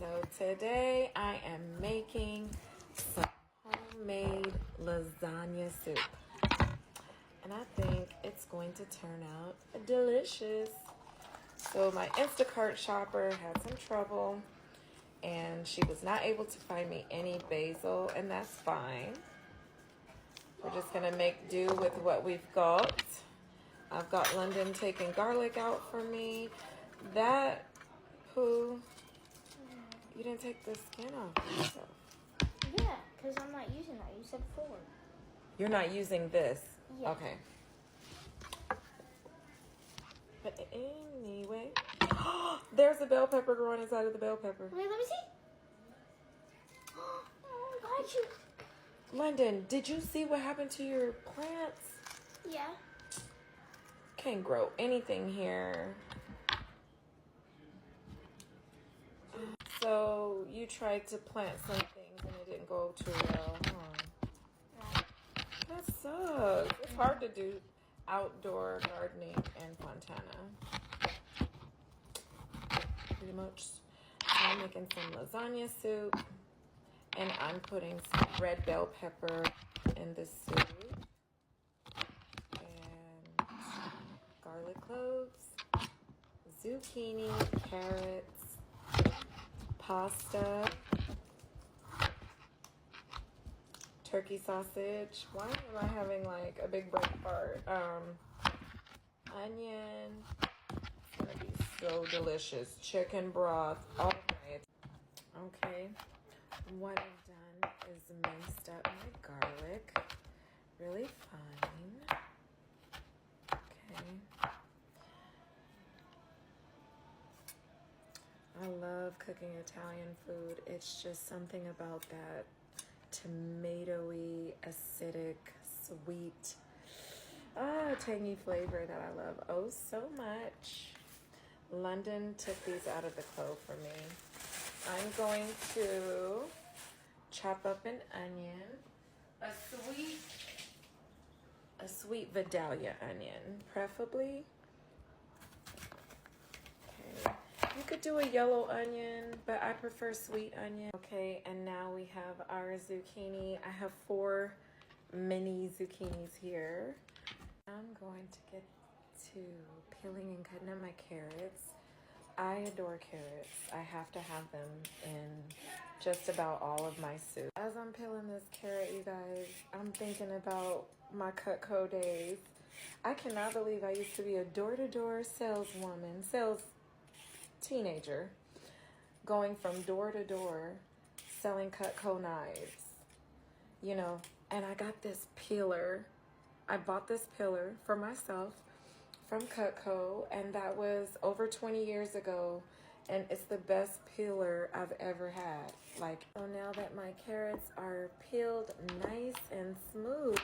So today I am making some homemade lasagna soup. And I think it's going to turn out delicious. So my Instacart shopper had some trouble and she was not able to find me any basil, and that's fine. We're just gonna make do with what we've got. I've got London taking garlic out for me. That poo, you didn't take the skin off yourself. Yeah, because I'm not using that. You said 4. You're not using this? Yeah. Okay. But anyway, there's a bell pepper growing inside of the bell pepper. Wait, let me see. Oh, got you. London, did you see what happened to your plants? Yeah. Can't grow anything here. So you tried to plant some things and it didn't go too well, huh? Right. That sucks. It's hard to do outdoor gardening in Fontana. Pretty much. So I'm making some lasagna soup. And I'm putting some red bell pepper in the soup. And garlic cloves, zucchini, carrots, pasta, turkey sausage. Why am I having like a big break apart? Onion. It's gonna be so delicious. Chicken broth. All right. Okay. What I've done is minced up my garlic really fine. Okay. I love cooking Italian food. It's just something about that tomatoey, acidic, sweet, tangy flavor that I love oh so much. London took these out of the clove for me. I'm going to chop up an onion, a sweet Vidalia onion, preferably. Okay, you could do a yellow onion, but I prefer sweet onion. Okay, and now we have our zucchini. I have 4 mini zucchinis here. I'm going to get to peeling and cutting up my carrots. I adore carrots. I have to have them in just about all of my soup. As I'm peeling this carrot, you guys, I'm thinking about my Cutco days. I cannot believe I used to be a door-to-door saleswoman, sales teenager, going from door to door selling Cutco knives. You know, and I got this peeler. I bought this peeler for myself from Cutco, and that was over 20 years ago, and it's the best peeler I've ever had. Like, so now that my carrots are peeled nice and smooth,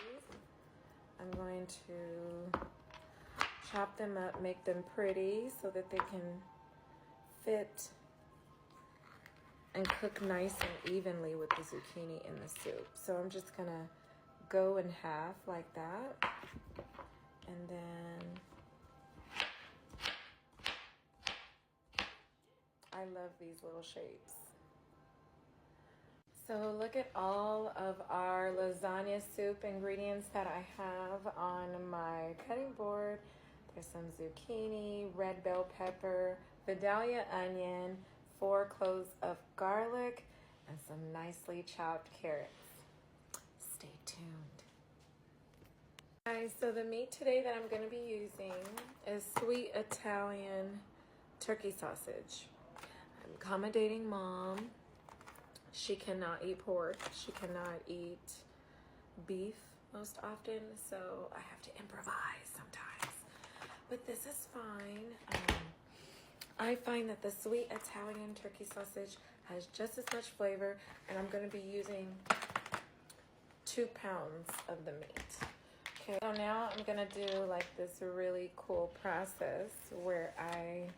I'm going to chop them up, make them pretty so that they can fit and cook nice and evenly with the zucchini in the soup. So I'm just gonna go in half like that, and then I love these little shapes. So look at all of our lasagna soup ingredients that I have on my cutting board. There's some zucchini, red bell pepper, Vidalia onion, 4 cloves of garlic, and some nicely chopped carrots. Stay tuned. Guys, so the meat today that I'm going to be using is sweet Italian turkey sausage. I'm accommodating mom. She cannot eat pork. She cannot eat beef most often, so I have to improvise sometimes. But this is fine. I find that the sweet Italian turkey sausage has just as much flavor, and I'm going to be using 2 pounds of the meat. Okay, so now I'm going to do like this really cool process where I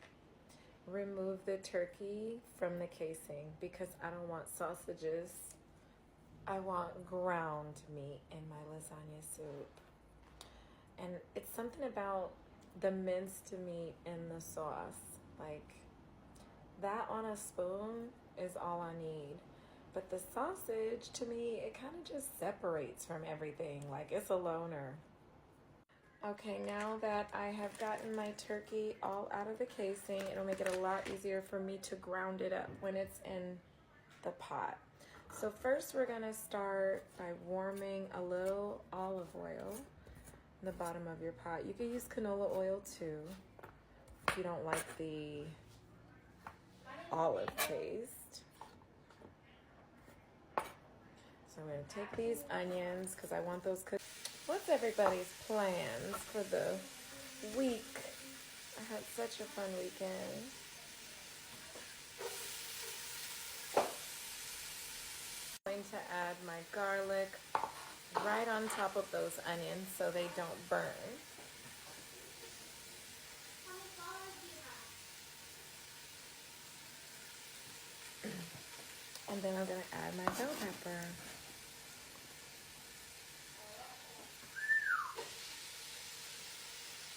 remove the turkey from the casing because I don't want sausages. I want ground meat in my lasagna soup. And it's something about the minced meat in the sauce. Like that on a spoon is all I need. But the sausage, to me, it kind of just separates from everything. Like, it's a loner. Okay, now that I have gotten my turkey all out of the casing, it'll make it a lot easier for me to ground it up when it's in the pot. So first we're gonna start by warming a little olive oil in the bottom of your pot. You can use canola oil too, if you don't like the olive taste. So I'm gonna take these onions because I want those cooked. What's everybody's plans for the week? I had such a fun weekend. I'm going to add my garlic right on top of those onions so they don't burn. And then I'm gonna add my bell pepper.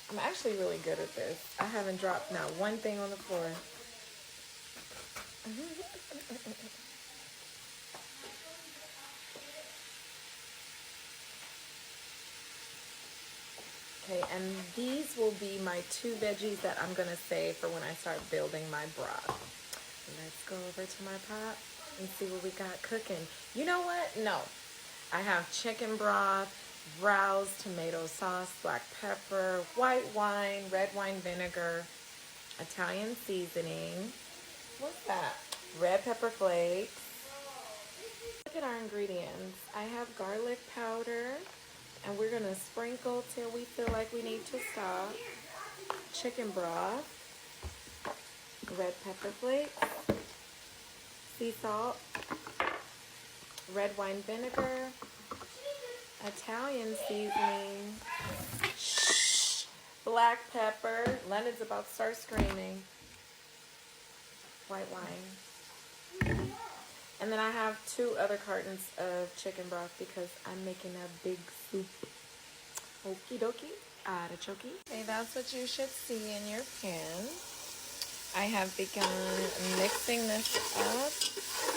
I'm actually really good at this. I haven't dropped not one thing on the floor. Okay, and these will be my 2 veggies that I'm gonna save for when I start building my broth. Let's go over to my pot and see what we got cooking. You know what? No. I have chicken broth, browse, tomato sauce, black pepper, white wine, red wine vinegar, Italian seasoning. What's that? Red pepper flakes. Look at our ingredients. I have garlic powder, and we're gonna sprinkle till we feel like we need to stop. Chicken broth, red pepper flakes, sea salt, red wine vinegar, Italian seasoning, black pepper. London's about to start screaming. White wine. And then I have 2 other cartons of chicken broth because I'm making a big soup. Okie dokie, artichoke. Okay, that's what you should see in your pan. I have begun mixing this up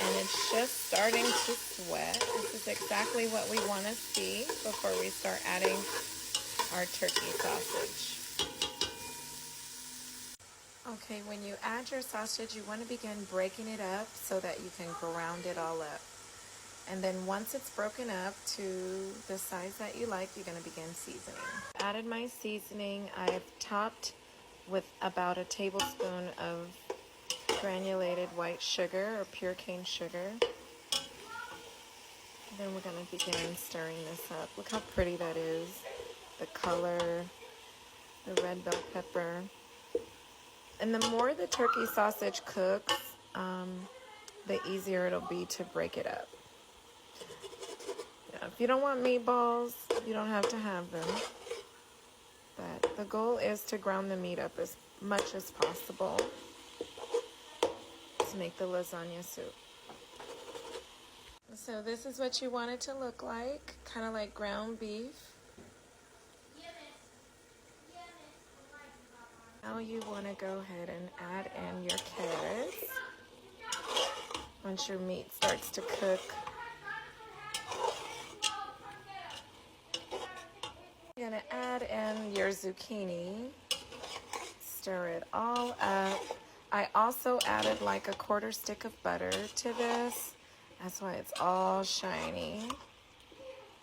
and it's just starting to sweat. This is exactly what we want to see before we start adding our turkey sausage. Okay, when you add your sausage, you want to begin breaking it up so that you can ground it all up. And then once it's broken up to the size that you like, you're going to begin seasoning. Added my seasoning. I have topped with about a tablespoon of granulated white sugar or pure cane sugar. Then we're going to begin stirring this up. Look how pretty that is. The color, the red bell pepper. And the more the turkey sausage cooks, the easier it'll be to break it up. Now, if you don't want meatballs, you don't have to have them. But the goal is to ground the meat up as much as possible to make the lasagna soup. So this is what you want it to look like, kind of like ground beef. Now you want to go ahead and add in your carrots. Once your meat starts to cook, you're going to add in your zucchini. Stir it all up. I also added like a 1/4 stick of butter to this. That's why it's all shiny.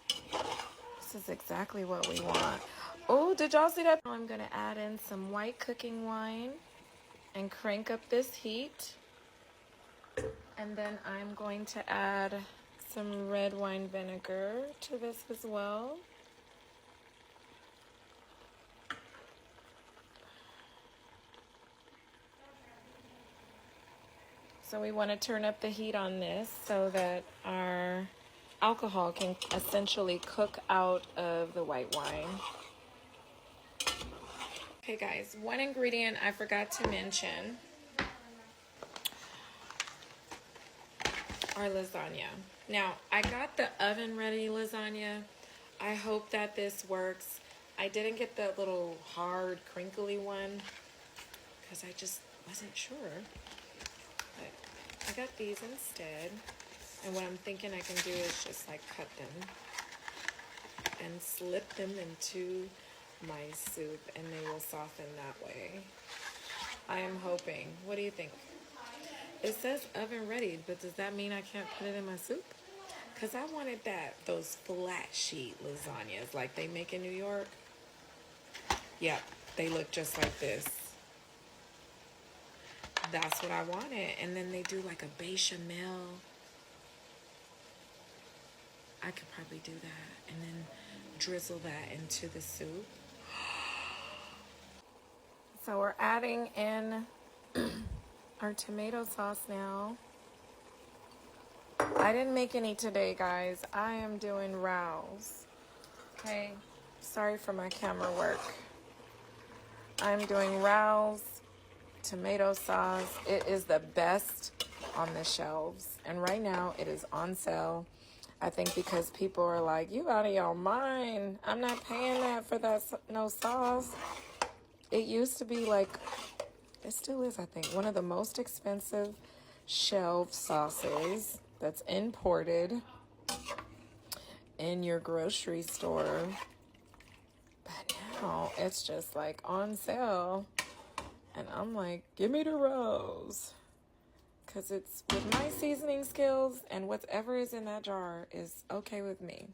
This is exactly what we want. Oh, did y'all see that? I'm going to add in some white cooking wine and crank up this heat. And then I'm going to add some red wine vinegar to this as well. So we want to turn up the heat on this so that our alcohol can essentially cook out of the white wine. Okay guys, one ingredient I forgot to mention, our lasagna. Now, I got the oven ready lasagna. I hope that this works. I didn't get the little hard, crinkly one because I just wasn't sure. But I got these instead. And what I'm thinking I can do is just like cut them and slip them into my soup, and they will soften that way. I am hoping. What do you think? It says oven ready, but does that mean I can't put it in my soup? Because I wanted those flat sheet lasagnas like they make in New York. Yep, they look just like this. That's what I wanted. And then they do like a bechamel. I could probably do that and then drizzle that into the soup. So we're adding in our tomato sauce now. I didn't make any today, guys. I am doing rows. Okay, sorry for my camera work. I'm doing rows, tomato sauce. It is the best on the shelves. And right now it is on sale. I think because people are like, you out of your mind. I'm not paying that for that no sauce. It used to be like, it still is, I think, one of the most expensive shelf sauces that's imported in your grocery store. But now it's just like on sale. And I'm like, give me the rows. Because it's with my seasoning skills and whatever is in that jar is okay with me.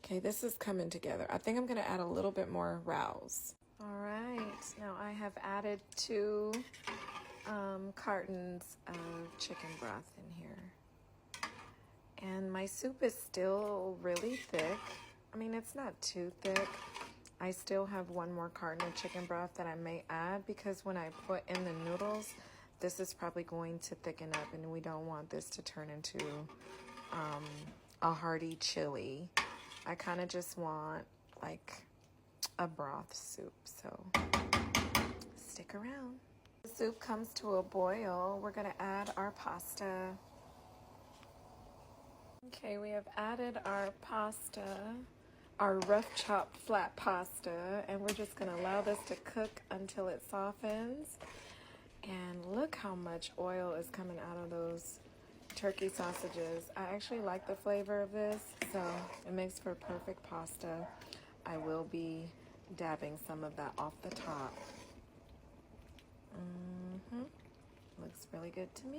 Okay, this is coming together. I think I'm going to add a little bit more rows. All right, now I have added 2 cartons of chicken broth in here. And my soup is still really thick. I mean, it's not too thick. I still have 1 more carton of chicken broth that I may add because when I put in the noodles, this is probably going to thicken up and we don't want this to turn into a hearty chili. I kind of just want like a broth soup, so stick around. The soup comes to a boil. We're gonna add our pasta. Okay, we have added our pasta, our rough chopped flat pasta, and we're just gonna allow this to cook until it softens. And look how much oil is coming out of those turkey sausages. I actually like the flavor of this, so it makes for perfect pasta. I will be dabbing some of that off the top. Looks really good to me.